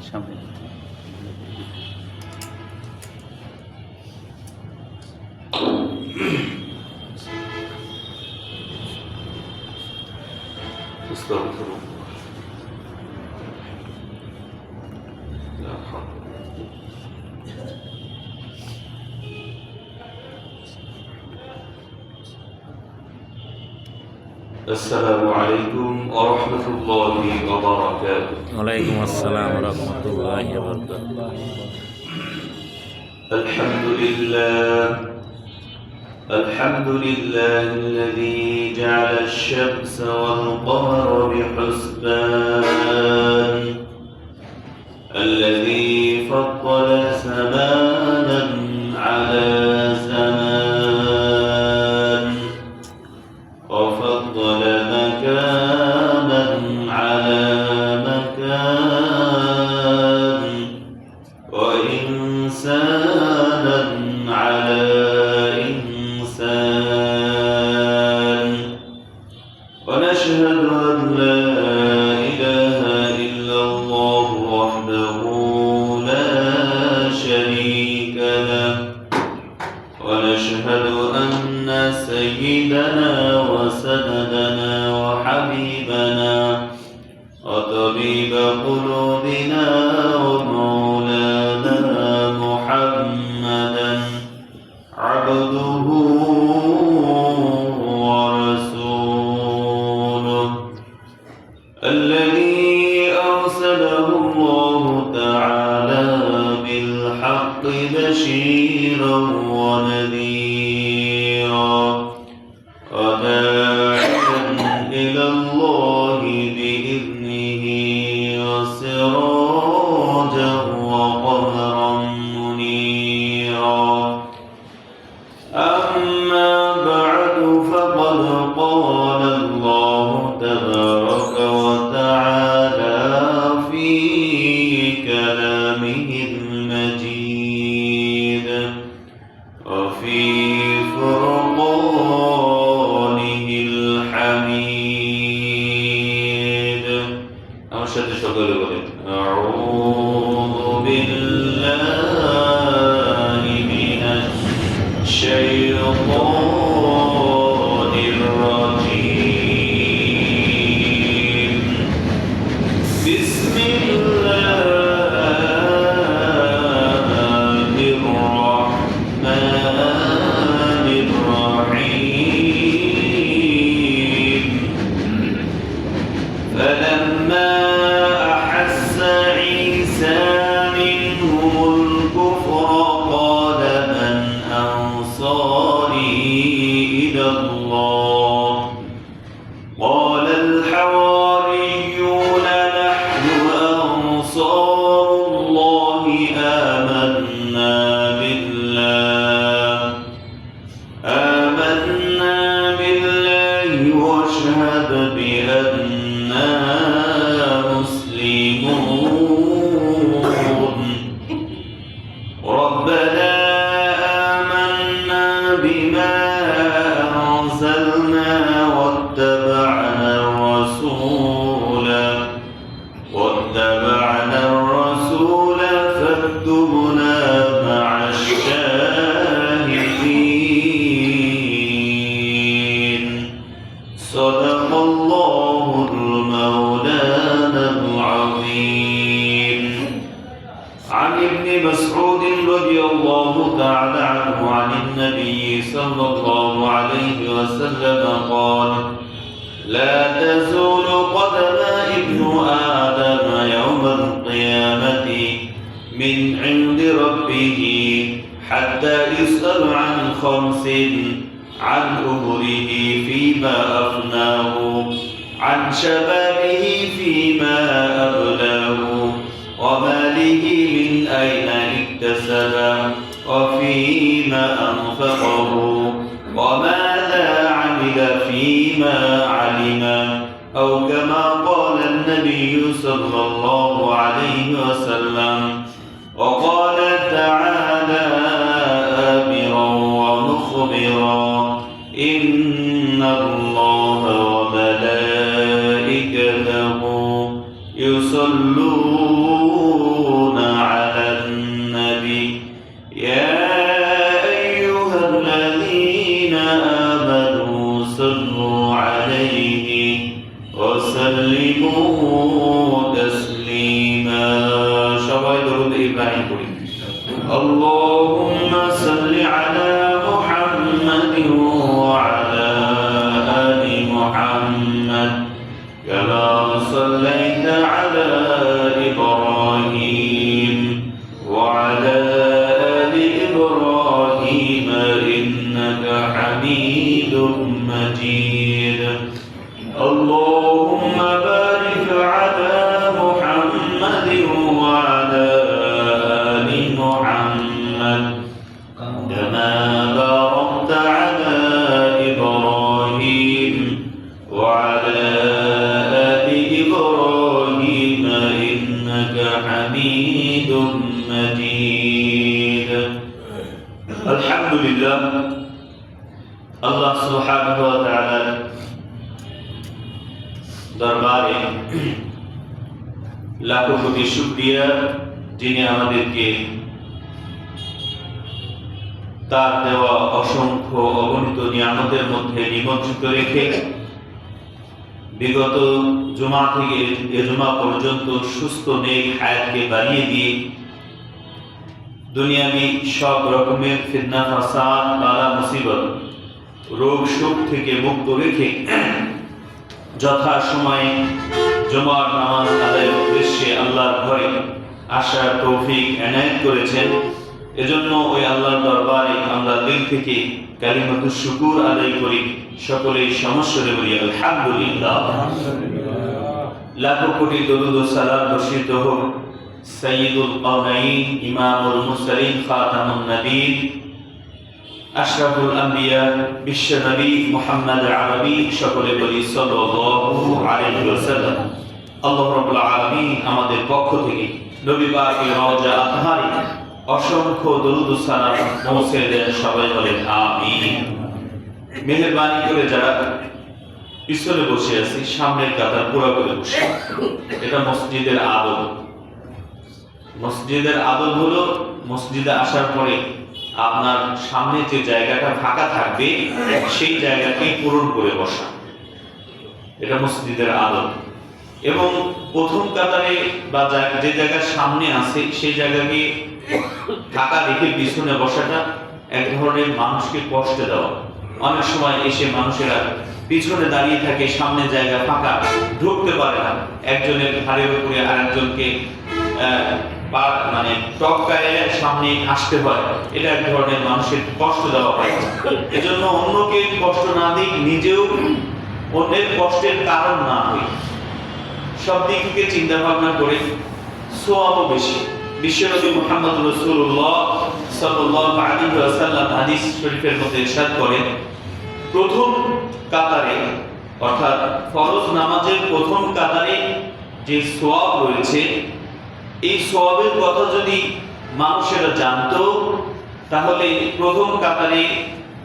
সামনে استغفر الله لا حول. السلام عليكم ورحمة الله وبركاته. وعليكم السلام ورحمة الله وبركاته. الحمد لله الذي جعل الشمس والقمر بحسبان، الذي فضل زمانا على زمان، وفضل مكانا على مكان، وإنسانا على إنسان. ونشهد أن لا إله إلا الله وحده لا شريك له، ونشهد أن سيدنا وسندنا وحبيبنا وطبيب قلوبنا ومولانا محمدا عبده ورسوله، الذي أرسله الله تعالى بالحق بشيرا ونذيرا، وداعيا إلى الله بإذنه وسراجا وقمرا منيرا. أما بعد، فقد قال الله تبارك وتعالى في كلامه المجيد وفي فرقانه الحميد. أرشد شكر لك. أعوذ بالله من الشيطان الرجيم. بسم الله الرحمن الرحيم. فلما أحس عيسى منهم الكفر قال من أنصاري إلى الله؟ قال الحواريون نحن أنصار الله، آمنا بالله واشهد بأننا مسلمون. ربنا آمنا بما أنزلنا واتبعنا الرسول فاكتبنا مع الشاهدين. صدق الله المولانا العظيم. عن ابن مسعود رضي الله تعالى عنه عن النبي صلى الله عليه وسلم قال: لا تزول قدم ابن آدم يوم القيامة من عند ربه حتى يسأل عن خمس: عن عمره فيما أفناه، عن شبابه فيما أبلاه، وماله من أين اكتسب، وفيما أنفقه، وماذا عمل فيما علم، أو كما كما قال النبي صلى الله عليه وسلم. وقال تعالى آمرا ومخبرا: إن الله وملائكته يصلون على النبي يا أيها الذين آمنوا صلوا عليه وسلموا تسليما. সবাই দরুদ ইব্রাহিম পড়ি। اللهم صل على محمد وعلى آل محمد كما صليت على إبراهيم وعلى آل إبراهيم إنك حميد مجيد. اللهم بارك على محمد وعلى آل محمد كما باركت على إبراهيم وعلى آل إبراهيم إنك حميد مجيد. الحمد لله. الله سبحانه وتعالى দরবারে লাখো কোটি শুকরিয়া, যিনি আমাদেরকে তার দেওয়া অসংখ্য অগণিত নিয়ামতের মধ্যে নিমজ্জিত রেখে বিগত জুমা থেকে এ জুমা পর্যন্ত সুস্থ নেক হায়াতকে বাড়িয়ে দিয়ে দুনিয়াবি সব রকমের ফিতনা ফাসাদ বালা মুসিবত রোগ শোক থেকে মুক্ত রেখে যথা সময়ে জুমার নামাজ আদায়ের উদ্দেশ্যে আল্লাহর ঘরে আসার তৌফিক এনায়েত করেছেন। এজন্য ওই আল্লাহর দরবারে আমরা দিল থেকে কালিমাতুশ শুকুর আদায় করি। সকলেই সমস্বরে বলি আলহামদুলিল্লাহ। লাখো কোটি দরুদ ও সালাম বর্ষিত হোক সাইয়্যিদুল কাওনাইন ইমামুল মুরসালিন খাতামুন নবীয়্যিন আশরাফুল আম্বিয়া বিশ্ব নবী মুহাম্মদ আরবি। সকলে বলি সাল্লাল্লাহু আলাইহি ওয়াসাল্লাম। আল্লাহ রাব্বুল আলামিন আমাদের পক্ষ থেকে নবী পাকের রওজা আতহারে অসংখ্য দরুদ ও সালাম পৌঁছে দেন। সবাই বলেন আমিন। মেহেরবানি করে যারা পিছনে বসে আছি সামনের কাতার পুরো করে বসে, এটা মসজিদের আদব। মসজিদের আদব হলো মসজিদে আসার পরে আপনার সামনে যে জায়গাটা ফাঁকা থাকবে সেই জায়গাকে পূরণ করে বসা, এটা মসজিদের আদব। এবং প্রথম কাতারে বা যে জায়গার সামনে আছে সেই জায়গাকে ফাঁকা রেখে পিছনে বসাটা এক ধরনের মানুষকে কষ্ট দেওয়া। অনেক সময় এসে মানুষেরা পিছনে দাঁড়িয়ে থাকে, সামনে জায়গা ফাঁকা, ঢুকতে পারে না, একজনের ঘাড়ের উপরে আরেকজনকে মানে টপকায়ে সামনে আসতে হয়। এটা এক ধরনের মানুষের কষ্ট দেওয়া হয়। এজন্য অন্যকে কষ্ট না দিক, নিজেও অন্যের কষ্টের কারণ না হই, সব দিক থেকে চিন্তা ভাবনা করে সওয়াবও বেশি। বিশ্বনবী মুহাম্মদ রাসূলুল্লাহ সাল্লাল্লাহু আলাইহি ওয়াসাল্লাম হাদিস শরীফের মধ্যে ইরশাদ করেন, প্রথম কাতারে অর্থাৎ ফরজ নামাজের প্রথম কাতারে যে সওয়াব রয়েছে, এই সওয়াবের কথা যদি মানুষেরা জানতো তাহলে প্রথম কাতারে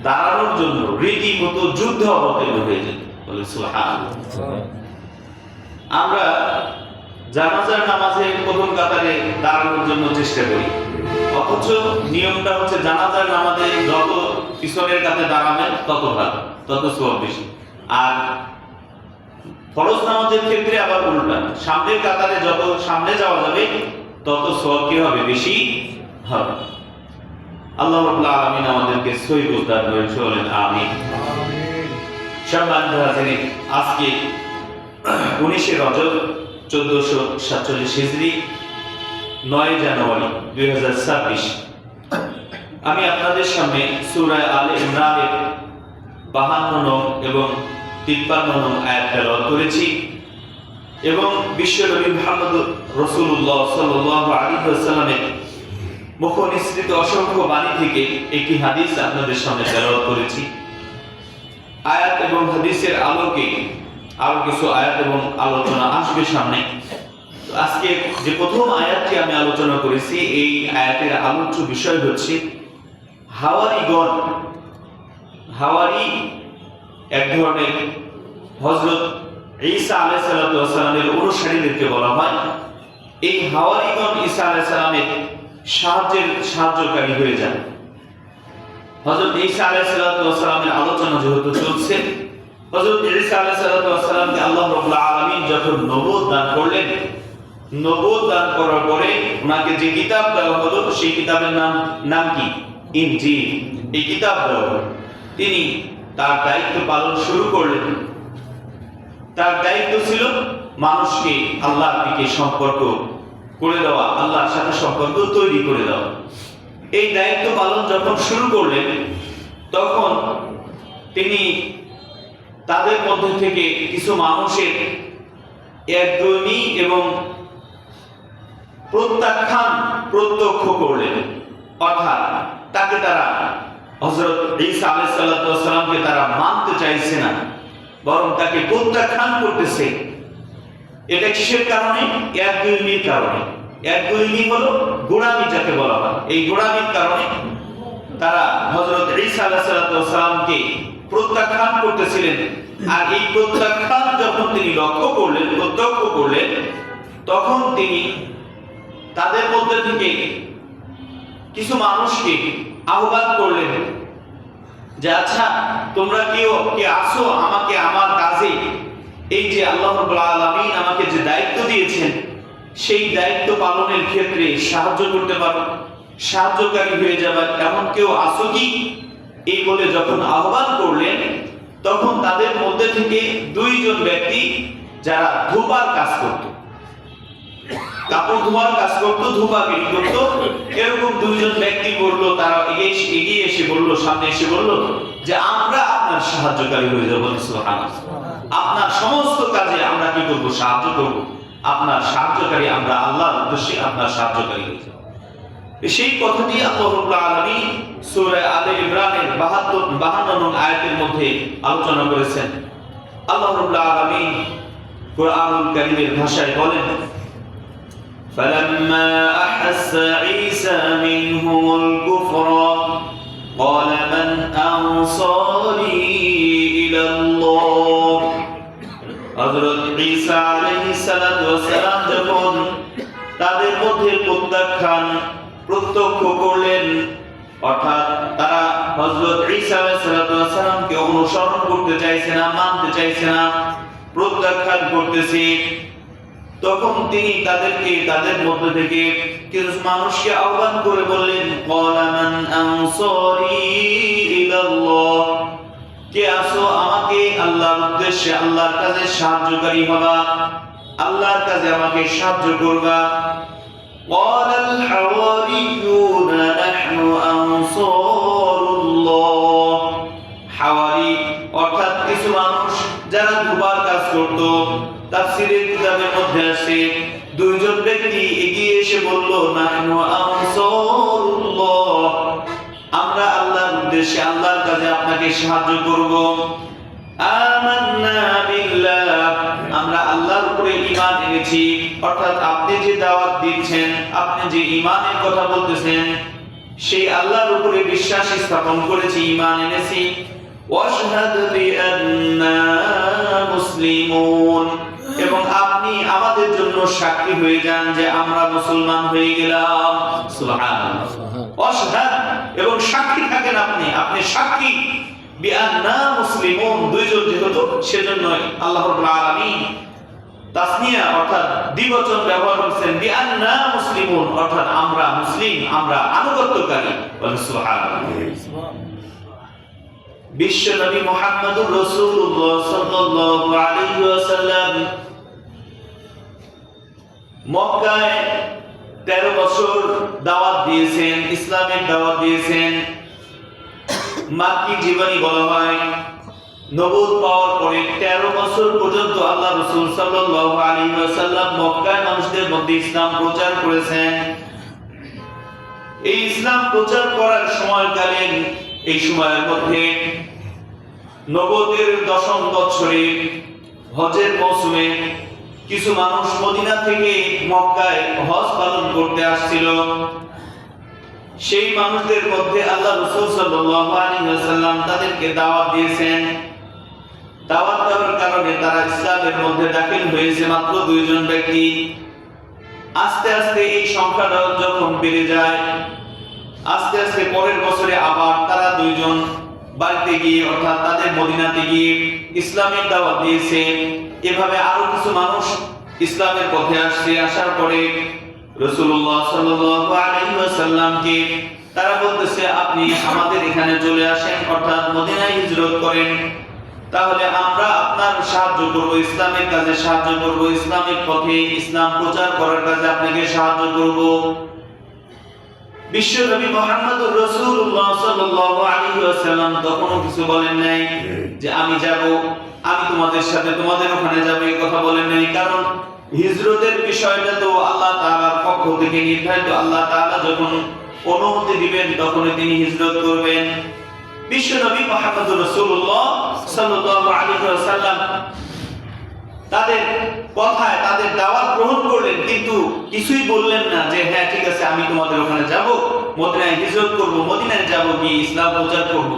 দাঁড়ানোর জন্য রীতিমতো যুদ্ধ অবতীর্ণ হয়ে যেত। বলে সুবহানাল্লাহ। আমরা জানাজার নামাজে প্রথম কাতারে দাঁড়ানোর জন্য চেষ্টা করি, অথচ নিয়মটা হচ্ছে জানাজার নামাজে যত পিছনের কাতারে দাঁড়াবেন তত ভালো, তত সওয়াব বেশি। আর ফরজ নামাজের ক্ষেত্রে আবার উল্টা, সামনের কাতারে যত সামনে যাওয়া যাবে তত সওয়াব কি হবে? বেশি হবে। আল্লাহ রাব্বুল আলামিন আমাদেরকে সহি বুঝদার করেন, বলেন আমিন। সম্মানিত হাজিরিন, আজকে 19 রজব 1447 হিজরি 9 জানুয়ারি 2026 আমি আপনাদের সামনে সূরা আলে ইমরানের 52 নং এবং 53 নং আয়াত তেলাওয়াত করেছি এবং বিশ্বনবী মুহাম্মদ রাসূলুল্লাহ সাল্লাল্লাহু আলাইহি ওয়াসাল্লামের মুখনিসৃত অসংখ্য বাণী থেকে একটি হাদিস আপনাদের সামনে তেলাওয়াত করেছি। আয়াত এবং হাদিসের আলোকে আরো কিছু আয়াত এবং আলোচনা আসবে সামনে। তো আজকে যে প্রথম আয়াতটি আমি আলোচনা করেছি, এই আয়াতের আলোচ্য বিষয় হচ্ছে হাওয়ারিগণ। হাওয়ারি এক ধরনের হযরত ঈসা আলাইহিস সালামের অনুসারীদেরকে বলা হয়। এই হাওয়ারিগণ ঈসা আলাইহিস সালামের সাহায্যকারী হয়ে যান। হযরত ঈসা আলাইহিস সালামের আলোচনা যেহেতু চলছে, হযরত ঈসা আলাইহিস সালামকে আল্লাহ রাব্বুল আলামিন যখন নবুয়ত দান করলেন, নবুয়ত দান করার পরে ওনাকে যে কিতাব দেওয়া হলো সেই কিতাবের নাম কি? ইনজিল। এই কিতাব দেওয়া হলো। তিনি তার দায়িত্ব পালন শুরু করলেন। তার দায়িত্ব ছিল মানুষকে আল্লাহর দিকে সম্পর্ক করে দেওয়া, আল্লাহর সাথে সম্পর্ক তৈরি করে দেওয়া। এই দায়িত্ব পালন যখন শুরু করলেন, তখন তিনি তাদের মধ্যে থেকে কিছু মানুষের একগুঁয়েমি এবং প্রত্যাখ্যান প্রত্যক্ষ করলেন। অর্থাৎ তাকে তারা, হযরত ঈসা আলাইহিস সালামকে তারা মানতে চাইছে না, বরং তাকে প্রত্যাখ্যান করতেছে। এটা কিসের কারণে? একগুঁয়েমির কারণে। একগুঁয়েমি হলো গোঁড়ামি যাকে বলা হয়। এই গোঁড়ামির কারণে তারা হযরত ঈসা আলাইহিস সালামকে প্রত্যাখ্যান করতেছিলেন। আর এই প্রত্যাখ্যান যখন তিনি লক্ষ্য করলেন, প্রত্যক্ষ করলেন, তখন তিনি তাদের মধ্যে থেকে কিছু মানুষকে আহ্বান করলেন যে আচ্ছা, তোমরা কে আসো আমাকে আমার কাজে, এই যে আল্লাহ রাব্বুল আলামিন আমাকে যে দায়িত্ব দিয়েছেন সেই দায়িত্ব পালনের ক্ষেত্রে সাহায্য করতে পারো, সাহায্যকারী হয়ে যাবে, এমন কেউ আসো কি? এই বলে যখন আহ্বান করলেন, তখন তাদের মধ্যে থেকে দুইজন ব্যক্তি যারা ধোবার কাজ করত, কাপড় ধোয়ার কাজ করত, ধোবাগিরি করত, এরকম দুইজন ব্যক্তি বললো, তারা এগিয়ে এসে বললো, সামনে এসে বললো যে আমরা আপনার সাহায্যকারী হয়ে যাবো। সুবহানাল্লাহ। আপনার সমস্ত কাজে আমরা কি করবো? সাহায্য করবো। আপনার সাহায্যকারী আমরা, আল্লাহর উদ্দেশ্যে আপনার সাহায্যকারী হয়ে যাবো। সেই কথাটি আল্লাহ রাব্বুল আলামিন সূরা আলে ইমরানের 52 নং আয়াতের মধ্যে আলোচনা করেছেন। আল্লাহ রাব্বুল আলামিন কুরআনুল কারীমের ভাষায় বলেন, فَلَمَّا أَحَسَّ عِيسَى مِنْهُمُ الْكُفْرَ قَالَ مَنْ أَنصَارِي إِلَى اللَّهِ। হযরত ঈসা আলাইহিস সালাম যখন তাদের মধ্যে প্রত্যাখ্যান প্রত্যক্ষ করলেন, অর্থাৎ তারা হযরত ঈসা আলাইহিস সালামকে অনুসরণ করতে চাইছে না, মানতে চাইছে না, প্রত্যাখ্যান করতেছে, তখন তিনি তাদের মধ্যে থেকে কিছু মানুষকে আহ্বান করে বললেন, ক্বালা মান আনসারি ইলাল্লাহ, কে আসো আমাকে আল্লাহর উদ্দেশ্যে, আল্লাহর কাজে সাহায্যকারী হবা, আল্লাহর কাজে আমাকে সাহায্য করবা। ক্বালাল হাওয়ারিয়ুনা নাহনু আনসারুল্লাহ। হাওয়ারি অর্থাৎ কিছু মানুষ যারা ধোবার কাজ করত, তাফসীরের কিতাবের মধ্যে আছে দুইজন ব্যক্তি এগিয়ে এসে বলল, নাহনু আনসারুল্লাহ, আমরা আল্লাহর উদ্দেশ্যে, আল্লাহর কাজে আপনাকে সাহায্য করব। আমান্না বিল্লাহ, আমরা আল্লাহর উপরে ঈমান এনেছি, অর্থাৎ আপনি যে দাওয়াত দিচ্ছেন, আপনি যে ঈমানের কথা বলতেছেন, সেই আল্লাহর উপরে বিশ্বাস স্থাপন করেছি, ঈমান এনেছি। ওয়াশহাদ বিআন্না মুসলিমুন, এবং আপনি আমাদের জন্য সাক্ষী হয়ে যান যে আমরা মুসলমান হয়ে গেলাম। সুবহানাল্লাহ। ওয়াশহাদ, এবং সাক্ষী থাকেন আপনি সাক্ষী। বিআন্না মুসলিমুন, দুইজন যেহেতু সেজন্য আল্লাহ রাব্বুল আলামিন তাসনিয়া অর্থাৎ দ্বিবচন ব্যবহার করেছেন। বিআন্না মুসলিমুন অর্থাৎ আমরা মুসলিম, আমরা আনুগত্যকারী। সুবহানাল্লাহ। বিশ্ব নবী মুহাম্মদুর রাসূলুল্লাহ সাল্লাল্লাহু আলাইহি ওয়াসাল্লাম মক্কায় 13 বছর দাওয়াত দিয়েছেন, ইসলামের দাওয়াত দিয়েছেন। মাক্কি জীবনী বলা হয়। নবুয়ত পাওয়ার পরে 13 বছর পর্যন্ত আল্লাহ রাসূল সাল্লাল্লাহু আলাইহি ওয়াসাল্লাম মক্কায় মানুষদের মধ্যে ইসলাম প্রচার করেছেন। এই ইসলাম প্রচার করার সময়কালীন এই সময়ের মধ্যে নবুয়তের 10ম বছরে হজের মৌসুমে কিছু মানুষ মদিনা থেকে মক্কায় হজ পালন করতে আসছিল। সেই মানুষদের মধ্যে আল্লাহ রাসূল সাল্লাল্লাহু আলাইহি ওয়াসাল্লাম তাদেরকে দাওয়াত দিয়েছেন। দাওয়াত দেওয়ার কারণে তারা ইসলামের মধ্যে দাখিল হয়েছে মাত্র 2 জন ব্যক্তি। আস্তে আস্তে এই সংখ্যাটা যখন বেড়ে যায়, আস্তে আস্তে পরের বছরে আবার তারা 2 জন বাড়িতে গিয়ে অর্থাৎ তাদের মদিনাতে গিয়ে ইসলামের দাওয়াত দিয়েছে। এভাবে আরো কিছু মানুষ ইসলামের পথে আসছে। আসার পরে রাসূলুল্লাহ সাল্লাল্লাহু আলাইহি ওয়াসাল্লামকে তারা বলতেছে, আপনি আমাদের এখানে চলে আসেন, অর্থাৎ মদিনায় হিজরত করেন, তাহলে আমরা আপনার সাহায্য করব, ইসলামের কাজে সাহায্য করব, ইসলামের পথে ইসলাম প্রচার করার কাজে আপনাকে সাহায্য করব। বিশ্বনবী মুহাম্মদুর রাসূলুল্লাহ সাল্লাল্লাহু আলাইহি ওয়াসাল্লাম তখনও কিছু বলেন নাই যে আমি যাব, আমি তোমাদের সাথে তোমাদের ওখানে যাব, এই কথা বলেন নাই। কারণ হিজরতের বিষয়টা তো আল্লাহ তাআলার পক্ষ থেকে নির্ধারিত। আল্লাহ তাআলা যখন অনুমতি দিবেন তখনই তিনি হিজরত করবেন। বিশ্বনবী মুহাম্মদুর রাসূলুল্লাহ সাল্লাল্লাহু আলাইহি ওয়াসাল্লাম তাদের কথায় তাদের দাওয়াত গ্রহণ করলেন, কিন্তু কিছুই বললেন না যে হ্যাঁ ঠিক আছে আমি তোমাদের ওখানে যাব, মদিনায় হিজরত করব, মদিনায় যাব, গিয়ে ইসলাম প্রচার করব।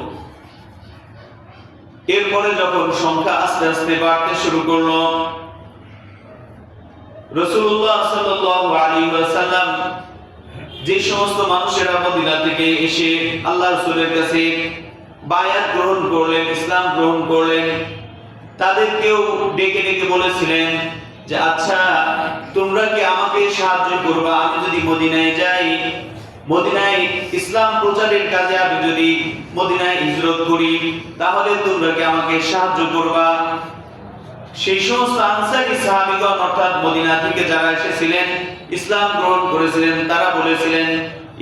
এরপরে যখন সংখ্যা আস্তে আস্তে বাড়তে শুরু করলো, রাসূলুল্লাহ সাল্লাল্লাহু আলাইহি ওয়াসাল্লাম যে সমস্ত মানুষেরা মদিনা থেকে এসে আল্লাহ রাসূলের কাছে বায়াত গ্রহণ করলেন, ইসলাম গ্রহণ করলেন, তাদেরকেও ডেকে ডেকে বলেছিলেন যে আচ্ছা তোমরা কি আমাকে সাহায্য করবা? আমি যদি মদিনায় যাই, মদিনায় ইসলাম প্রচারের কাজে আমি যদি মদিনায় হিজরত করি, তাহলে তোমরা কি আমাকে সাহায্য করবা? সেই সমস্ত আনসারী সাহাবীগণ অর্থাৎ মদিনা থেকে যারা এসেছিলেন, ইসলাম গ্রহণ করেছিলেন, তারা বলেছিলেন,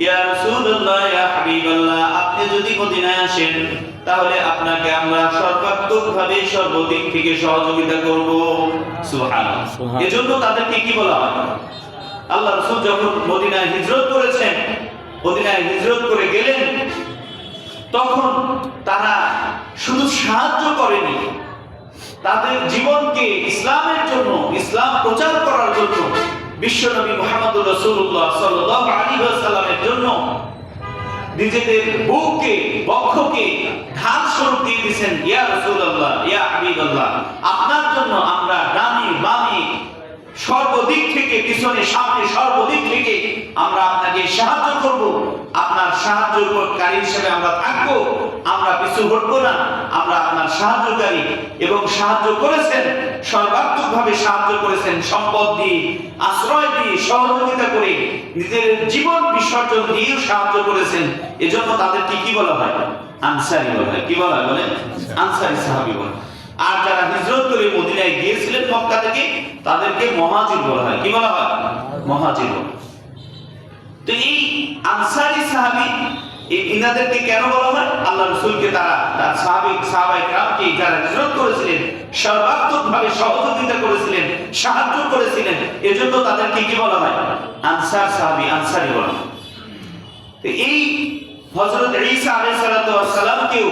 ইয়া রাসূলুল্লাহ, ইয়া হাবিবাল্লাহ, আপনি যদি মদিনায় আসেন তাহলে আপনাকে আমরা সর্বাত্মকভাবে সর্বদিক থেকে সহযোগিতা করব। সুবহানাল্লাহ। এজন্য তাদেরকে কি বলা হয়? আল্লাহ রাসূল যখন মদিনায় হিজরত করেছেন, মদিনায় হিজরত করে গেলেন, তখন তারা শুধু সাহায্য করেনি, তাদের জীবনকে ইসলামের জন্য, ইসলাম প্রচার করার জন্য, বিশ্বনবী মুহাম্মদুর রাসূলুল্লাহ সাল্লাল্লাহু আলাইহি ওয়াসাল্লামের জন্য নিজেদের বুককে, বক্ষকে ঢাল স্বরূপ দিয়ে দিয়েছেন। ইয়া রাসূলুল্লাহ, ইয়া হাবিবাল্লাহ, আপনার জন্য আমরা ডানে বামে সর্বদিক থেকে, পিছনে সামনে সর্বদিক থেকে আমরা আপনাকে সাহায্য করব, আপনার সাহায্যকারী হিসেবে আমরা থাকবো, আমরা পিছু হটবো না, আমরা আপনার সাহায্যকারী। এবং সাহায্য করেছেন, সর্বাত্মকভাবে সাহায্য করেছেন, সম্পদ দিয়ে, আশ্রয় দিয়ে, সহযোগিতা করে, নিজের জীবন বিসর্জন দিয়েও সাহায্য করেছেন। এজন্য তাদেরকে কি বলা হয়? আনসারী বলা হয়। কি বলা হয় বলেন? আনসারী সাহাবী বলা হয়। আর যারা হিজরত করে মদিনায় গিয়েছিলেন মক্কা থেকে, তাদেরকে মুহাজির বলা হয়। কি বলা হয়? মুহাজির বলা হয়। তো এই আনসারী সাহাবী, ইনাদেরকে কেন বলা হয়? আল্লাহ রাসূলকে তারা তার সাহাবায়ে কেরামকে যারা হিজরত করেছিলেন, সর্বাত্মকভাবে সহযোগিতা করেছিলেন, সাহায্য করেছিলেন, এজন্য তাদেরকে কি বলা হয়? আনসার সাহাবী, আনসারী বলা হয়। তো এই হযরত ঈসা আলাইহিস সালাতু ওয়াস সালামকেও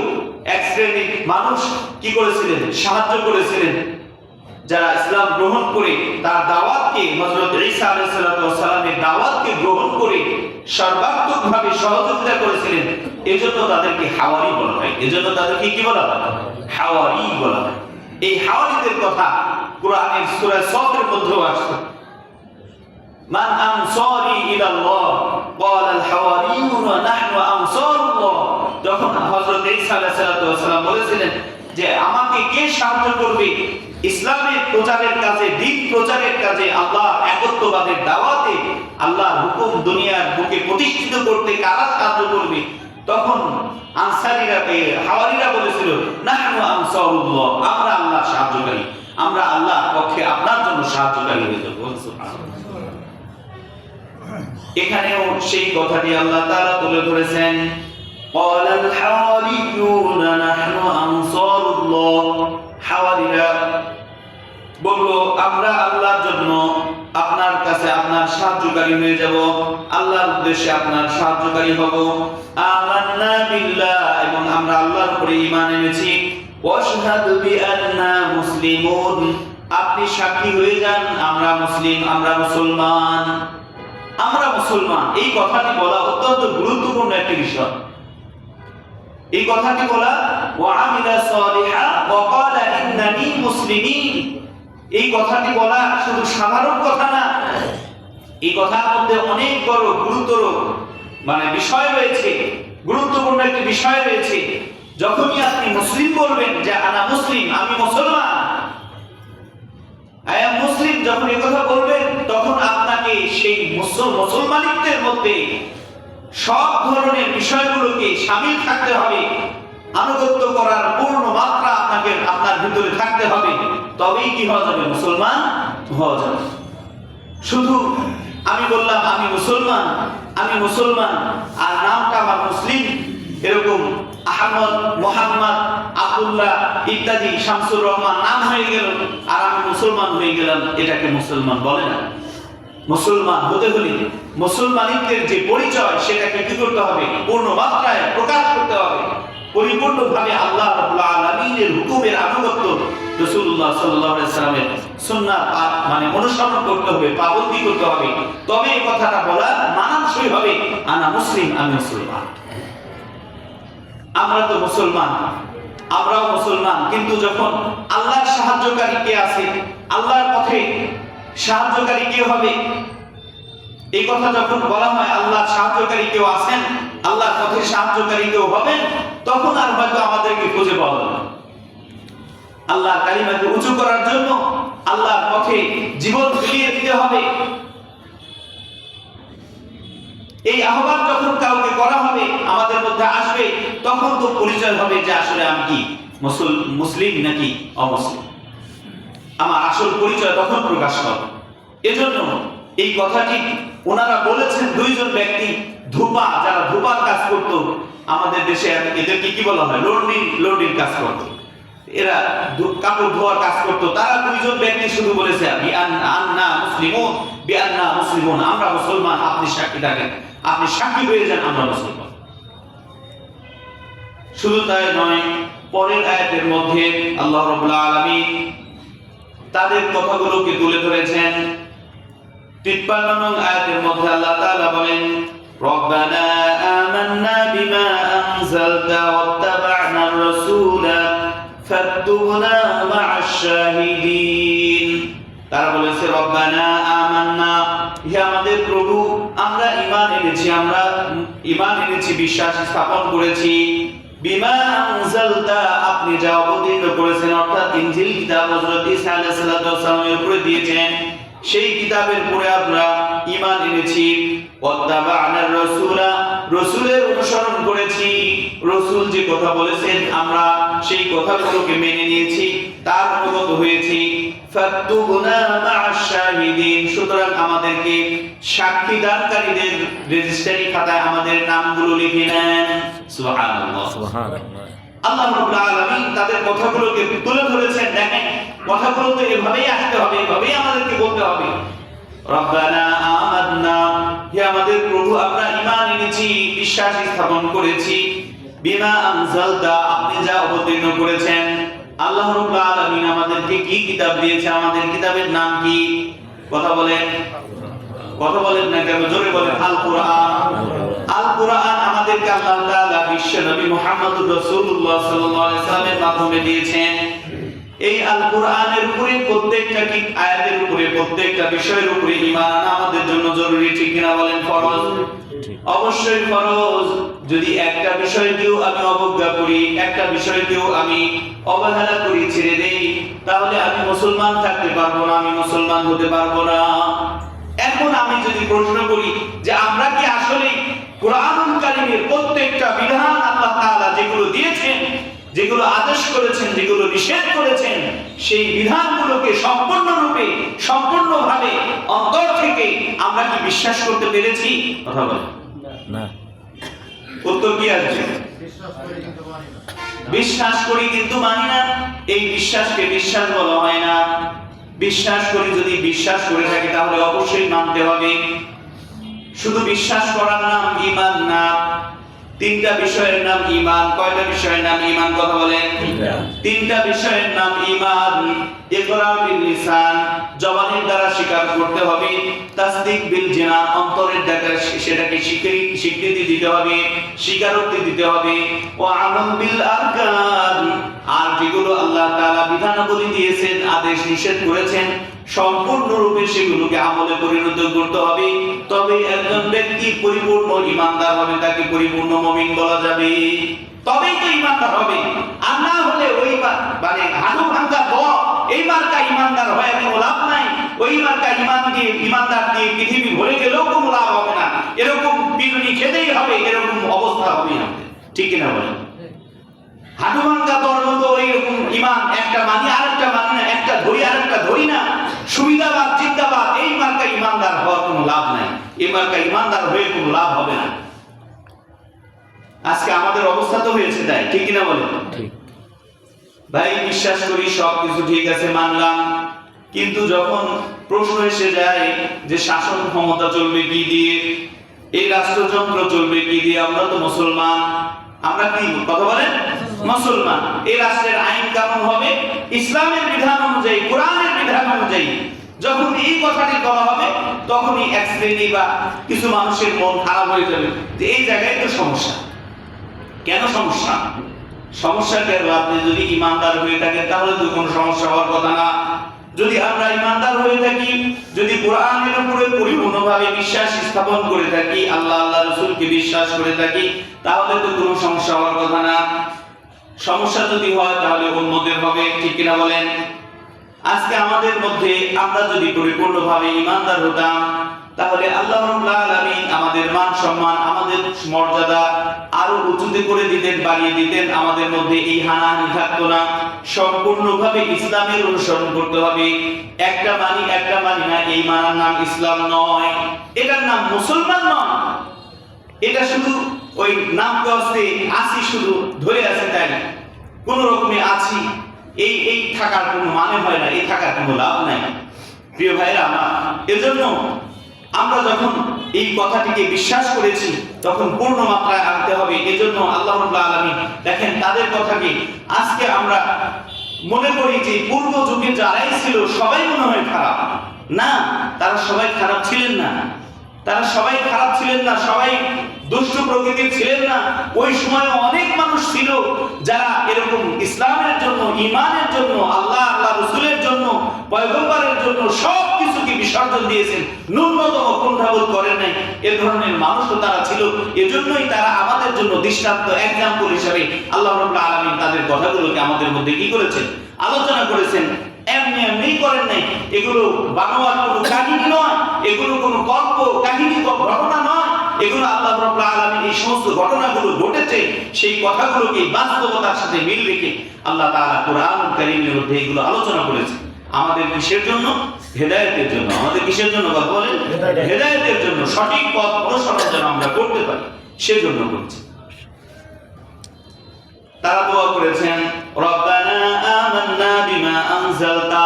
এক শ্রেণীর মানুষ কি করেছিলেন? সাহায্য করেছিলেন। যারা ইসলাম গ্রহণ করে তার দাওয়াতকে, হযরত ঈসা আলাইহিস সালাতু ওয়াস সালামের দাওয়াতকে গ্রহণ করে সর্বাত্মকভাবে সহযোগিতা করেছিলেন, এজন্য তাদেরকে হাওয়ারি বলা হয়। এজন্য তাদেরকে কি বলা হয়? হাওয়ারি বলা হয়। এই হাওয়ারিদের কথা কোরআনের সূরা সফের মধ্যেও আসছে। মান আনসারি ইলাল্লাহ ক্বালাল হাওয়ারিয়ুনা নাহনু আনসারুল্লাহ। যখন হযরত ঈসা আলাইহিস সালাতু ওয়াস সালাম বলেছিলেন যে আমাকে কে সাহায্য করবে ইসলামের প্রচারের কাজে, দ্বীন প্রচারের কাজে, আল্লাহ একত্ববাদের দাওয়াতে, আল্লাহর হুকুম দুনিয়ার বুকে প্রতিষ্ঠিত করতে কারা সাহায্য করবে, তখন আনসারীরা, হাওয়ারীরা বলেছিল, নাহনু আনসারুল্লাহ, আমরা আল্লাহর সাহায্যকারী, আমরা আল্লাহর পক্ষে আপনার জন্য সাহায্যকারী হয়ে যাব। সুবহানাল্লাহ। এখানেও সেই কথাটি আল্লাহ তাআলা তুলে ধরেছেন, ক্বালাল হাওয়ারিয়ুনা নাহনু আনসারুল্লাহ। হাওয়ারীরা বলল, আমরা আল্লাহর জন্য আপনার কাছে আপনার সাহায্যকারী হয়ে যাব, আল্লাহর উদ্দেশ্যে আপনার সাহায্যকারী হব। আমান্না বিল্লাহ, এবং আমরা আল্লাহর উপরে ঈমান এনেছি। ওয়াশহাদু বিআন্না মুসলিমুন, আপনি সাক্ষী হয়ে যান আমরা মুসলিম, আমরা মুসলমান, আমরা মুসলমান। এই কথাটি বলা অত্যন্ত গুরুত্বপূর্ণ একটি বিষয়। এই কথাটি বলা ওয়া আমিলা সালিহা ওয়া ক্বালা ইন্নানি মুসলিমিন, এই কথাটি বলা শুধু সাধারণ কথা না, এই কথার মধ্যে অনেক বড় গুরুতর বিষয় রয়েছে, গুরুত্বপূর্ণ একটি বিষয় রয়েছে। যখনই আপনি মুসলিম বলবেন যে আনা মুসলিম, আমি মুসলমান, আই এম মুসলিম, যখন এই কথা বলবেন তখন আপনাকে সেই মুসলমানিত্বের মধ্যে সব ধরনের বিষয়গুলোকে শামিল থাকতে হবে, আনুগত্য করার পূর্ণ মাত্রা আপনাকে আপনার ভিতরে থাকতে হবে, তবেই কি হওয়া যাবে? মুসলমান হওয়া যাবে। শুধু আমি বললাম আমি মুসলমান, আমি মুসলমান, আর নামটা আমার মুসলিম, এরকম আহমদ, মোহাম্মদ, আব্দুল্লাহ ইত্যাদি, শামসুর রহমান নাম হয়ে গেল আর আমি মুসলমান হয়ে গেলাম, এটাকে মুসলমান বলে না। মুসলমান হতে হলে মুসলমানিত্বের যে পরিচয় সেটাকে কি করতে হবে? পূর্ণ মাত্রায় প্রকাশ করতে হবে, পরিপূর্ণভাবে আল্লাহ রাব্বুল আলামিনের হুকুমের আনুগত্য, রাসূলুল্লাহ সাল্লাল্লাহু আলাইহি সাল্লামের সুন্নাহ অনুসরণ করতে হবে, পাবন্দি করতে হবে, তবে এই কথাটা বলা মানানসই হবে আনা মুসলিম, আমি মুসলমান। আমরা তো মুসলমান, আমরাও মুসলমান, কিন্তু যখন আল্লাহর সাহায্যকারী কে আছে, আল্লাহর পথে সাহায্যকারী কে হবে, এই কথা যখন বলা হয় আল্লাহর সাহায্যকারী কেউ আছেন, আল্লাহর পথে সাহায্যকারী কেউ হবেন, তখন আর হয়তো আমাদেরকে খুঁজে পাওয়া যাবে। আল্লাহর কালিমাকে উঁচু করার জন্য আল্লাহর পথে জীবন বিলিয়ে দিতে হবে। এই আহ্বান যখন কাউকে করা হবে, আমাদের মধ্যে আসবে, তখন তো পরিচয় হবে যে আসলে আমি কি মুসলিম নাকি অমুসলিম, আমার আসল পরিচয় তখন প্রকাশ পাবে। এজন্য এই কথাটি ওনারা বলেছেন, দুইজন ব্যক্তি ধূপা, যারা ধূপার কাজ করত আমাদের দেশে, এদেরকে কি বলা হয়? লন্ডির কাজ করত, এরা কাপড় ধোয়ার কাজ করত। তারা দুইজন ব্যক্তি শুধু বলেছে আন্না মুসলিমুন বিআন্না মুসলিমুন, আমরা মুসলমান, আপনি সাক্ষী থাকেন, আপনি সাক্ষী হয়ে যান আমরা মুসলমান। শুধু তাই নয়, পরের আয়াতের মধ্যে আল্লাহ রাব্বুল আলামিন তাদের কথাগুলোকে তুলে ধরেছেন। 53 নং আয়াতের মধ্যে আল্লাহ তাআলা বলেন, রব্বানা আমান্না বিমা আনজালতা ওয়াত্তাবা'নার রাসূলা ফাকতুবনা মা'আশ শাহিদিন। তারা বলেছে রব্বানা আমান্না, হে আমাদের প্রভু, আমরা ঈমান এনেছি, বিশ্বাস স্থাপন করেছি, বিমা আনজালতা, আপনি যা অবতীর্ণ করেছেন, অর্থাৎ ইনজিল কিতাব হযরত ঈসা আলাইহিস সালামের উপরে দিয়েছেন, সেই কিতাবের উপরে আমরা ঈমান এনেছি। ওয়াত্তাবা'নার রাসূলা, রাসূলের অনুসরণ করেছি, রাসূল যে কথা বলেছেন আমরা সেই কথাগুলোকে মেনে নিয়েছি, তার অনুগত হয়েছি। ফাকতুবনা মা'আশ শাহিদিন, সুতরাং আমাদেরকে সাক্ষীদানকারীদের রেজিস্ট্রি খাতায় আমাদের নামগুলো লিখে নেন। সুবহানাল্লাহ, সুবহানাল্লাহ। আল্লাহ রাব্বুল আলামিন তাদের কথাগুলোকে তুলে ধরেছেন। দেখেন, কথাগুলো তো এভাবেই আসতে হবে, এভাবেই আমাদেরকে বলতে হবে। রব্বানা আমান্না, হে আমাদের প্রভু, আমরা ঈমান এনেছি, বিশ্বাস স্থাপন করেছি, বিমা আনজালতা, আপনি যা অবতীর্ণ করেছেন। আল্লাহ রাব্বুল আলামিন আমাদেরকে কি কিতাব দিয়েছে, আমাদের কিতাবের নাম কি? কথা বলেন না কেন? জোরে বলেন, আল কোরআন। আল কোরআন আমাদেরকে আল্লাহ তাআলা বিশ্ব নবী মুহাম্মদুর রাসূলুল্লাহ সাল্লাল্লাহু আলাইহি ওয়াসাল্লামের মাধ্যমে দিয়েছেন। এই আল কোরআনের উপরে প্রত্যেকটা আয়াতের উপরে, প্রত্যেকটা বিষয়ের উপরে ঈমান আনা আমাদের জন্য জরুরি, ঠিক কিনা বলেন? ফরজ, অবশ্যই ফরজ। যদি একটা বিষয়কেও আমি অবজ্ঞা করি, একটা বিষয়কেও আমি অবহেলা করি, ছেড়ে দেই, তাহলে আমি মুসলমান থাকতে পারবো না, আমি মুসলমান হতে পারবো না। এখন আমি যদি প্রশ্ন করি যে আমরা কি আসলে কোরআনুল কারীমের প্রত্যেকটা বিধান আল্লাহ তাআলা যেগুলো দিয়েছেন, যেগুলো আদেশ করেছেন, যেগুলো নিষেধ করেছেন, সেই বিধানগুলোকে সম্পূর্ণভাবে অন্তর থেকে আমরা কি বিশ্বাস করতে পেরেছি? কথা বলেন না। উত্তর কি আসবে? বিশ্বাস করি কিন্তু মানি না। এই বিশ্বাসকে বিশ্বাস বলা হয় না। বিশ্বাস করি, যদি বিশ্বাস করে থাকি তাহলে অবশ্যই মানতে হবে। শুধু বিশ্বাস করার নাম ঈমান না। তিনটা বিষয়ের নাম ঈমান। কয়টা বিষয়ের নাম ঈমান? কথা বলেন। তিনটা বিষয়ের নাম ঈমান। ইকরার বিল লিসান, জবানের দ্বারা স্বীকার করতে হবে। তাসদীক বিল জিনান, অন্তরের দ্বারা সেটাকে স্বীকৃতি দিতে হবে, স্বীকারোক্তি দিতে হবে। ওয়া আমাল বিল আরকান, আর যেগুলো আল্লাহ তাআলা বিধানাবলী দিয়েছেন, আদেশ নিষেধ করেছেন, সম্পূর্ণরূপে সেগুলোকে আমলে পরিণত করতে হবে। তবে একজন ব্যক্তি পরিপূর্ণ ঈমানদার হবে, তাকে পরিপূর্ণ মুমিন বলা যাবে। তবেই তো ঈমানদার হবে। আর না হলে ওই মানে হাঁটু ভাঙা এই মার্কা ঈমানদার হয়ে কোনো লাভ নাই। ওই মার্কা ঈমান দিয়ে, ঈমানদার দিয়ে পৃথিবী ভরে গেলেও কোনো লাভ হবে না। এরকম বিরুনি খেতেই হবে, এরকম অবস্থা হবে না। ঠিক কিনা বলেন? হাঁটু ভাঙা দর মতো এইরকম ঈমান, একটা মানি আরেকটা মানি না, একটা ধরি আরেকটা ধরি না, সুবিধাবাদ জিন্দাবাদ, এই মার্কা ঈমানদার হওয়ার কোনো লাভ নাই। এই মার্কা ঈমানদার হয়ে কোনো লাভ হবে না। আজকে আমাদের অবস্থা তো হয়েছে তাই, ঠিক কিনা বলেন? ঠিক। ভাই বিশ্বাস করি সবকিছু ঠিক আছে, মানলাম, কিন্তু যখন প্রশ্ন এসে যায় যে শাসন ক্ষমতা চলবে কি দিয়ে, এই রাষ্ট্রযন্ত্র চলবে কি দিয়ে, আমরা তো মুসলমান, আমরা কি কথা বলেন? মুসলমান। এই রাষ্ট্রের আইন কানুন হবে ইসলামের বিধান অনুযায়ী, কোরআনের বিধান অনুযায়ী। যখন এই কথাটি বলা হবে তখনই এক শ্রেণী বা কিছু মানুষের মন খারাপ হয়ে যাবে যে এই জায়গায় তো সমস্যা। কেন সমস্যা? সমস্যা কেন? আপনি যদি ঈমানদার হয়ে থাকেন তাহলে তো কোনো সমস্যা হওয়ার কথা না। যদি আমরা ঈমানদার হয়ে থাকি, যদি কোরআনের উপরে পরিপূর্ণভাবে বিশ্বাস স্থাপন করে থাকি, আল্লাহ আল্লাহ রাসূলকে বিশ্বাস করে থাকি, তাহলে তো কোনো সমস্যা হওয়ার কথা না। সমস্যা যদি হয় তাহলে অন্যদের হবে, ঠিক কিনা বলেন? আজকে আমাদের মধ্যে আমরা যদি পরিপূর্ণভাবে ঈমানদার হতাম, তাহলে আল্লাহ রাব্বুল আলামিন আমাদের মান সম্মান, আমাদের মর্যাদা আরো উঁচুতে করে দিতেন, বাড়িয়ে দিতেন। আমাদের মধ্যে এই হানাহানি থাকতো না। সম্পূর্ণভাবে ইসলামের অনুসরণ করতে হবে। একটা মানি না, এই মানার নাম ইসলাম নয়, এটার নাম মুসলমান নয়। এটা শুধু ওই নাম কস্তে আসি, শুধু ধরে আছে তাই, কোন রকমে আছি, এই থাকার কোনো মানে হয় না, এই থাকার কোনো লাভ নাই। প্রিয় ভাইরা আমার, এজন্য আমরা যখন এই কথাটিকে বিশ্বাস করেছি তখন পূর্ণ মাত্রায় আনতে হবে। এজন্য আল্লাহ রাব্বুল আলামিন দেখেন তাদের কথাকে আজকে আমরা মনে করি যে পূর্ব যুগে যারাই ছিল সবাই মনে হয় খারাপ। না, তারা সবাই খারাপ ছিলেন না। তারা সবাই খারাপ ছিলেন না, সবাই দুষ্ট প্রকৃতির ছিলেন না। ওই সময় অনেক মানুষ ছিল যারা এরকম ইসলামের জন্য, ঈমানের জন্য, আল্লাহ আল্লাহ রাসূলের জন্য, পয়গম্বরের জন্য সব কিছুকে বিসর্জন দিয়েছেন, ন্যূনতম কুণ্ঠাবোধ করেন নাই। এ ধরনের মানুষও তারা ছিল। এজন্যই তারা আমাদের জন্য দৃষ্টান্ত, এক্সাম্পল হিসেবে আল্লাহ রাব্বুল আলামিন তাদের কথাগুলোকে আমাদের মধ্যে কি করেছেন? আলোচনা করেছেন। এমনি করেন নাই। এগুলো বানোয়াট কোনো কাহিনী নয়, এগুলো কোনো গল্প কাহিনী ঘটনা নয়। এগুলো আল্লাহ রাব্বুল আলামিন এই সমস্ত ঘটনাগুলো ঘটেছে, সেই কথাগুলোকে বাস্তবতার সাথে মিল রেখে আল্লাহ তাআলা কোরআনুল কারীমের মধ্যে এগুলো আলোচনা করেছেন। আমাদের কিসের জন্য? হেদায়েতের জন্য। আমাদের কিসের জন্য কথা বলেন? হেদায়েতের জন্য, সঠিক পথ অনুসরণ যেন আমরা করতে পারি সেজন্য করছি। তারা দোয়া করেছেন রব্বানা আমান্না বিমা আনজালতা।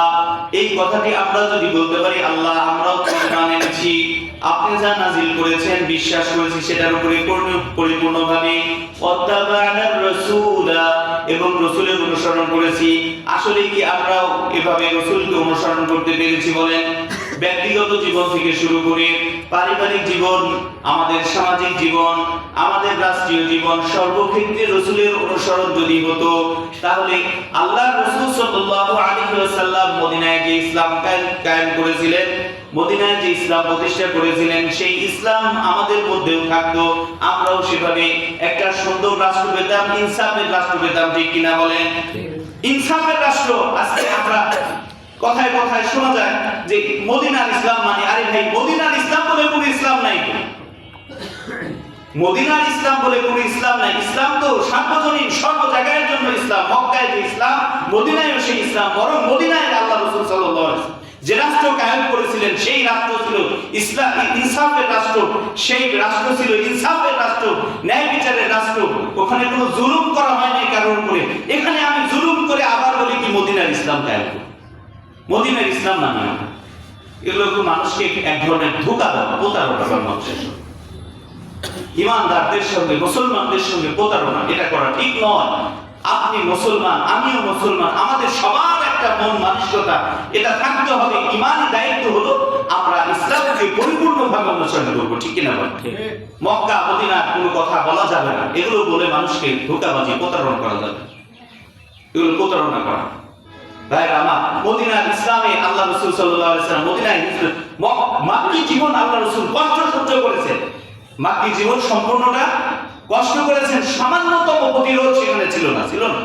এই কথাটি আমরা যদি বলতে পারি, আল্লাহ আমরাও ঈমান এনেছি, আপনি যা নাযিল করেছেন বিশ্বাস করেছি সেটার উপরে পরিপূর্ণভাবে, ওয়াত্তাবা'নার রাসূলা, এবং রাসূলের অনুসরণ করেছি। আসলে কি আমরাও এভাবে রাসূলকে অনুসরণ করতে পেরেছি বলেন? ব্যক্তিগত জীবন থেকে শুরু করে পারিবারিক জীবন, আমাদের সামাজিক জীবন, আমাদের রাষ্ট্রীয় জীবন, সর্বক্ষেত্রে রাসূলের অনুসরণ যদি হতো, তাহলে আল্লাহর রাসূল সাল্লাল্লাহু আলাইহি ওয়াসাল্লাম মদিনায় যে ইসলাম কায়েম করেছিলেন, মদিনায় যে ইসলাম প্রতিষ্ঠা করেছিলেন, সেই ইসলাম আমাদের মধ্যেও থাকতো। আমরাও সেভাবে একটা সুন্দর রাষ্ট্র পেতাম, ইনসাফের রাষ্ট্র পেতাম, ঠিক কিনা বলেন? ইনসাফের রাষ্ট্র। আজকে আমরা কথায় কথায় শোনা যায় যে মদিনার ইসলাম মানে, আরে ভাই মদিনার ইসলাম বলে কোনো ইসলাম নাই। মদিনার ইসলাম বলে কোনো ইসলাম নাই। ইসলাম তো সার্বজনীন, সর্ব জায়গার জন্য ইসলাম। মক্কায় যে ইসলাম, মদিনায়ও সেই ইসলাম। বরং মদিনায় আল্লাহ রাসূল সাল্লাল্লাহু আলাইহি ওয়াসাল্লাম যে রাষ্ট্র কায়েম করেছিলেন, সেই রাষ্ট্র ছিল ইসলাম, ইনসাফের রাষ্ট্র। সেই রাষ্ট্র ছিল ইনসাফের রাষ্ট্র, ন্যায় বিচারের রাষ্ট্র। ওখানে কোনো জুলুম করা হয়নি কারোর উপরে। এখানে আমি জুলুম করে আবার বলি কি মদিনার ইসলাম কায়েম করি। মদিনার ইসলাম না, এগুলো মানুষকে এক ধরনের ধোঁকা দেওয়া, প্রতারণা করা মানুষের। ইমানদারদের সঙ্গে, মুসলমানদের সঙ্গে প্রতারণা, এটা করা ঠিক নয়। আপনি মুসলমান, আমিও মুসলমান, আমাদের সবার একটা মন মানসিকতা এটা থাকতে হবে। ইমানি দায়িত্ব হলো আমরা ইসলামকে পরিপূর্ণভাবে অনুসরণ করবো, ঠিক কিনা বলেন? মক্কা মদিনার কোনো কথা বলা যাবে না, এগুলো বলে মানুষকে ধোঁকাবাজি, প্রতারণা করা যাবে, এগুলো প্রতারণা করা। ভাইরা আমার, মদিনার ইসলামে আল্লাহ রাসূল সাল্লাল্লাহু আলাইহি ওয়াসাল্লাম মদিনায় মাক্কি জীবন আল্লাহ রাসূল কষ্ট সহ্য করেছেন। মাক্কি জীবন সম্পূর্ণটা কষ্ট করেছেন। সামান্যতম প্রতিরোধ সেখানে ছিল না, ছিল না,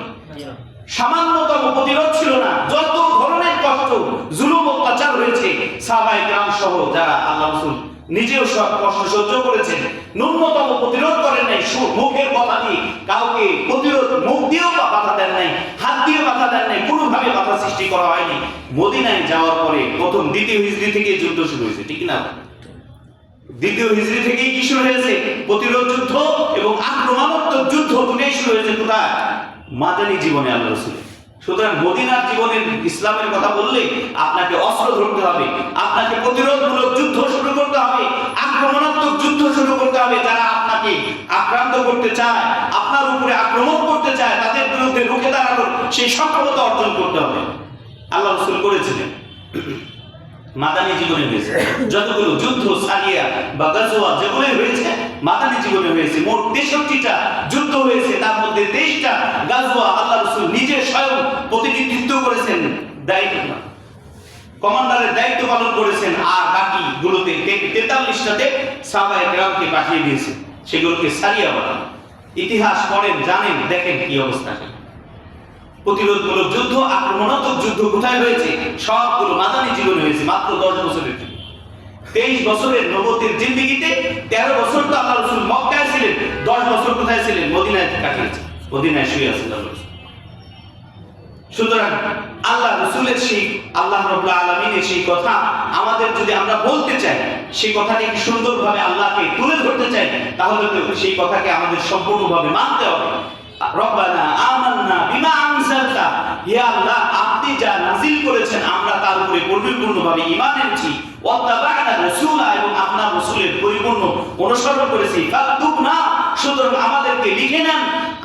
সামান্যতম প্রতিরোধ ছিল না। যত ধরনের কষ্ট, জুলুম, অত্যাচার হয়েছে, সাহাবায়ে কেরাম সহ যারা আল্লাহ রাসূল নিজেও সব কষ্ট সহ্য করেছেন, ন্যূনতম প্রতিরোধ করেন নাই। মুখের কথা দিয়ে কাউকে প্রতিরোধ, মুখ দিয়েও বাধা দেন নাই, হাত দিয়ে বাধা দেন নাই, কোনোভাবে বাধা সৃষ্টি করা হয়নি। মদিনায় যাওয়ার পরে প্রথম দ্বিতীয় হিজরি থেকে যুদ্ধ শুরু হয়েছে, ঠিক না? দ্বিতীয় হিজরি থেকেই কি শুরু হয়েছে? প্রতিরোধ যুদ্ধ এবং আক্রমণাত্মক যুদ্ধ দুটোই শুরু হয়েছে কোথায়? মাদানী জীবনে আল্লাহ রাসূল। সুতরাং মদিনার জীবনের ইসলামের কথা বললে আপনাকে অস্ত্র ধরতে হবে, আপনাকে প্রতিরোধমূলক যুদ্ধ শুরু করতে হবে, আক্রমণাত্মক যুদ্ধ শুরু করতে হবে। যারা আপনাকে আক্রান্ত করতে চায়, আপনার উপরে আক্রমণ করতে চায়, তাদের বিরুদ্ধে রুখে দাঁড়ানোর সেই সক্ষমতা অর্জন করতে হবে। আল্লাহ রাসূল করেছিলেন। মাদানী জীবনে হয়েছে যতগুলো যুদ্ধ, সারিয়া বা গাজওয়া যেগুলো হয়েছে মাদানী জীবনে হয়েছে। মোট 63টা যুদ্ধ হয়েছে, তার মধ্যে 23টা গাজওয়া আল্লাহ রাসূল নিজে স্বয়ং প্রতিনিধিত্ব করেছেন, দায়িত্ব কমান্ডারের দায়িত্ব পালন করেছেন। আর বাকি গুলোতে 43টাতে সাহাবায়ে কেরামকে পাঠিয়ে দিয়েছেন, সেগুলোকে সারিয়া বলা। ইতিহাস পড়েন, জানেন, দেখেন কি অবস্থা। প্রতিরোধমূলক যুদ্ধ, আক্রমণাত্মক যুদ্ধ কোথায় হয়েছে? সবগুলো মাদানী জীবনে হয়েছে। মাত্র 10 বছরের জন্য, 23 বছরের নবুয়তের জিন্দেগিতে 13 বছর তো আল্লাহ রাসূল মক্কায় ছিলেন, 10 বছর কোথায় ছিলেন? মদিনায় কাটিয়েছেন, মদিনায় শুয়ে আছেন আল্লাহ রাসূল। সুতরাং আল্লাহ রাসূলের সেই, আল্লাহ রাব্বুল আলামিনের সেই কথা আমাদের যদি আমরা বলতে চাই, সেই কথাটিকে সুন্দরভাবে আল্লাহকে তুলে ধরতে চাই, তাহলে তো সেই কথাকে আমাদের সম্পূর্ণভাবে মানতে হবে। রব্বানা আমান্না বিমা আনজালতা, হে আল্লাহ আপনি যা নাযিল করেছেন আমরা তার উপরে পরিপূর্ণভাবে ঈমান এনেছি। ওয়াত্তাবা'না রাসূলা, এবং আপনার রাসূলের পরিপূর্ণ অনুসরণ করেছি। ফাকতুবনা, সুতরাং আমাদেরকে লিখে নেন,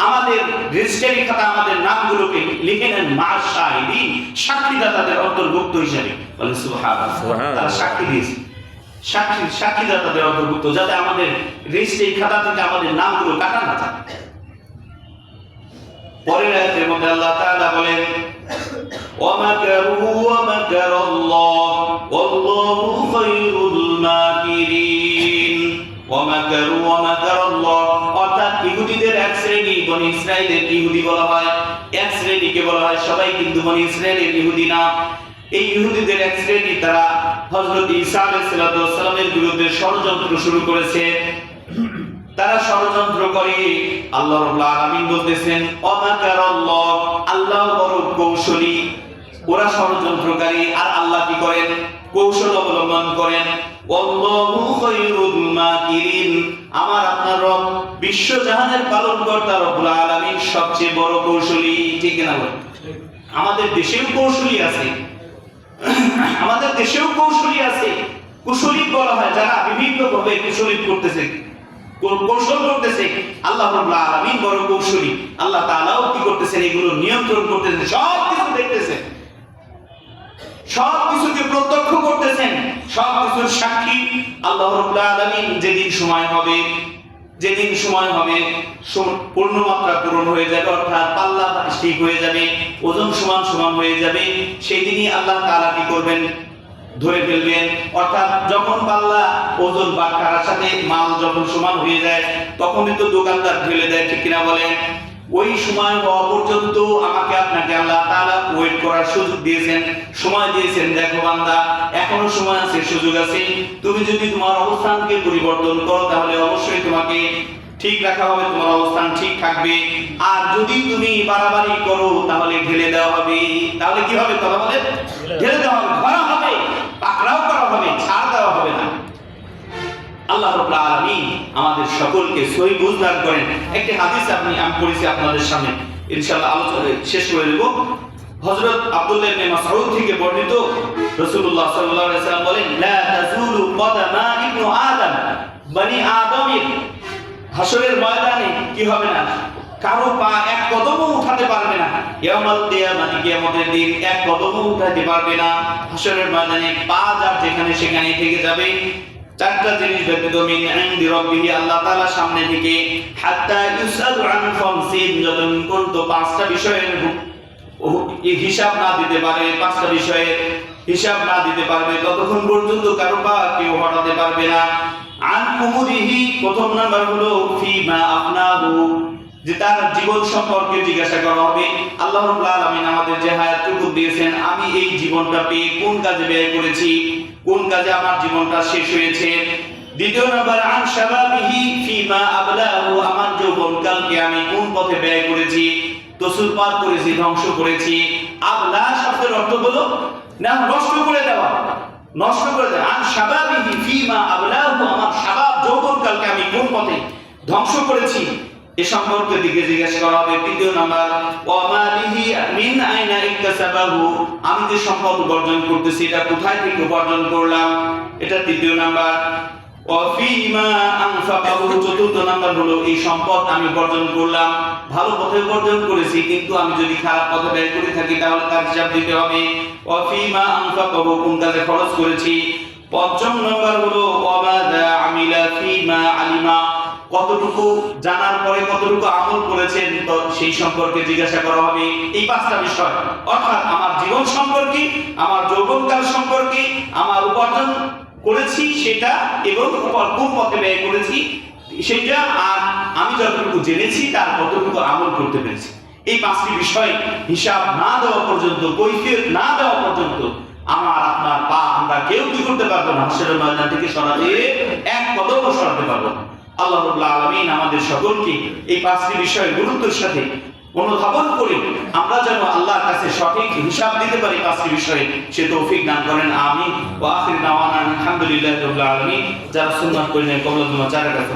আমাদের রেজিস্ট্রি খাতা আমাদের নামগুলোকে লিখে নেন মা'আশ শাহিদিন, সাক্ষীদাতাদের অন্তর্ভুক্ত হিসেবে। বলেন সুবহানাল্লাহ। তারা সাক্ষী দিয়েছে, সাক্ষীদাতাদের অন্তর্ভুক্ত, যাতে আমাদের রেজিস্ট্রি খাতা থেকে আমাদের নামগুলো কাটা না যায়। পরের আয়াতের মধ্যে আল্লাহ তাআলা বলেন, ওয়ামাকারু ওয়ামাকারাল্লাহ ওয়াল্লাহু খায়রুল মাকিরিন। ওয়ামাকারু ওয়ামাকারাল্লাহ, অর্থাৎ ইহুদিদের এক শ্রেণী, বনি ইসরাইলের ইহুদি বলা হয়, এক শ্রেণীকে বলা হয়, সবাই কিন্তু বনি ইসরাইলের ইহুদি না। এই ইহুদিদের এক শ্রেণী, তারা হযরত ঈসা আলাইহিস সালামের বিরুদ্ধে ষড়যন্ত্র শুরু করেছে। তারা ষড়যন্ত্র করে। আল্লাহ রাব্বুল আলামিন বলতেছেন, ওয়ামাকারাল্লাহ, আল্লাহ বড় কৌশলী। ওরা ষড়যন্ত্রকারী, আর আল্লাহ কি করেন? কৌশল অবলম্বন করেন। ওয়াল্লাহু খায়রুল মাকিরিন, আমার আপনার রব বিশ্বজাহানের পালনকর্তা রব্বুল আলামিন সবচেয়ে বড় কৌশলী, ঠিক না? আমাদের দেশেও কৌশলী আছে, আমাদের দেশেও কৌশলী আছে। কুশলী বলা হয় যারা বিভিন্ন ভাবে কুশলী করতেছে, কৌশল করতেছে। আল্লাহ রাব্বুল আলামিন বড় কৌশলী। আল্লাহ তাআলাও কি করতেছেন? এগুলো নিয়ন্ত্রণ করতেছেন, সবকিছু দেখতেছেন, সবকিছুকে প্রত্যক্ষ করতেছেন, সবকিছুর সাক্ষী আল্লাহ রাব্বুল আলামিন। যেদিন সময় হবে, যেদিন সময় হবে, পূর্ণমাত্রা পূরণ হয়ে যাবে, অর্থাৎ পাল্লা ঠিক হয়ে যাবে, ওজন সমান সমান হয়ে যাবে, সেই দিনই আল্লাহ তাআলা কি করবেন? ধরে ফেলবেন। অর্থাৎ যখন পাল্লা, ওজন বা কারার সাথে মাল যখন সমান হয়ে যায়, তখনই তো দোকানদার ঢেলে দেয়, ঠিক কিনা বলেন? ওই সময় হওয়া পর্যন্ত আমাকে আপনাকে আল্লাহ তাআলা ওয়েট করার সুযোগ দিয়েছেন, সময় দিয়েছেন। দেখো বান্দা, এখনো সময় আছে, সুযোগ আছে। তুমি যদি তোমার অবস্থানকে পরিবর্তন করো, তাহলে অবশ্যই তোমাকে ঠিক রাখা হবে, তোমার অবস্থান ঠিক থাকবে। আর যদি তুমি বাড়াবাড়ি করো, তাহলে ঢেলে দেওয়া হবে। তাহলে কি হবে? কথা বলে, ঢেলে দেওয়া হবে, ধরা হবে, পাকড়াও করা হবে, ছাড় দেওয়া হবে না। আল্লাহ রাব্বুল আলামিন আমাদের সকলকে সহি বুঝ দান করেন। একটি হাদিস আমি পড়েছি আপনাদের সামনে, ইনশাআল্লাহ আলোচনা শেষ করে দেব। হযরত আব্দুল্লাহ ইবনে মাসউদ থেকে বর্ণিত, রাসূলুল্লাহ সাল্লাল্লাহু আলাইহি ওয়াসাল্লাম বলেন, লা তাজুলু কদামা ইবনু আদম, বনি আদমের হাসরের ময়দানে কি হবে না, কারো পা এক কদমও উঠাতে পারবে না। ইয়াউমাল কিয়ামাতি, কিয়ামতের দিন এক কদমও উঠাতে পারবে না। হাসরের ময়দানে পা যার যেখানে সেখানে থেকে যাবে। চারটা জিনিস ব্যতীত মিন ইনদি রাব্বিহি, আল্লাহ তাআলা সামনে থেকে, হাত্তা ইউসালু আন খামসিন, যতক্ষণ পর্যন্ত পাঁচটা বিষয়ের হিসাব না দিতে পারে, পাঁচটা বিষয়ের হিসাব না দিতে পারবে, ততক্ষণ পর্যন্ত কারো পা কেউ হটাতে পারবে না। আন উমরিহি, প্রথম নাম্বার হলো ফিমা আফনাহু, যে তার জীবন সম্পর্কে জিজ্ঞাসা করা হবে। আল্লাহ রাব্বুল আলামিন আমাদের যে হায়াতটুকু দিয়েছেন, আমি এই জীবনটা পেয়ে কোন কাজে ব্যয় করেছি, কোন কাজে আমার জীবনটা শেষ হয়েছে। দ্বিতীয় নাম্বার আন শাবাবিহি ফিমা আবলাহু, আমার যৌবনকালকে আমি কোন পথে ব্যয় করেছি, তসুলপাত করেছি, ধ্বংস করেছি। আবলা শব্দের অর্থ হলো না নষ্ট করে দেওয়া, নষ্ট করে দেওয়া। আন শাবাবিহি ফিমা আবলাহু, আমার শাবাব যৌবনকালকে আমি কোন পথে ধ্বংস করেছি, এ সম্পর্কে দিকে জিজ্ঞাসা করা হবে। তৃতীয় নাম্বার ওয়া মালিহি মিন আইনা ইকতাসাবাহু, আমি যে সম্পদ উপার্জন করতেছি এটা কোথায় থেকে উপার্জন করলাম, এটা তৃতীয় নাম্বার। ওয়া ফিমা আনফাকাহু, চতুর্থ নাম্বার হলো এই সম্পদ আমি উপার্জন করলাম, ভালো পথে উপার্জন করেছি, কিন্তু আমি যদি খারাপ পথে ব্যয় করে থাকি তাহলে তার হিসাব দিতে হবে। ওয়া ফিমা আনফাকাহু, কোন কাজে খরচ করেছি। পঞ্চম নাম্বার হলো ওয়া মাযা আমিলা ফিমা আলিমা, কতটুকু জানার পরে কতটুকু আমল করেছেন, তো সেই সম্পর্কে জিজ্ঞাসা করা হবে। এই পাঁচটা বিষয়, অর্থাৎ আমার জীবন সম্পর্কে, আমার যৌবনকাল সম্পর্কে, আমার উপার্জন করেছি সেটা, এবং কোন পথে ব্যয় করেছি সেটা, আর আমি যতটুকু জেনেছি তার কতটুকু আমল করতে পেরেছি। এই পাঁচটি বিষয় হিসাব না দেওয়া পর্যন্ত, কৈফিয়ত না দেওয়া পর্যন্ত আমার আপনার পা আমরা কেউ কি করতে পারবো না, হাসরের ময়দান থেকে সরাতে এক কদমও সরাতে পারবো না। আল্লাহ রাব্বুল আলামিন আমাদের সকলকে এই পাঁচটি বিষয়ের গুরুত্বের সাথে অনুধাবন করে আমরা যেন আল্লাহর কাছে সঠিক হিসাব দিতে পারি পাঁচটি বিষয়ে, সে তৌফিক দান করেন। আমিন। ওয়া আখির দাওয়ানা আলহামদুলিল্লাহি রাব্বিল আলামিন। যারা সুন্নাত করেন কবুল করুন, যারা কাছে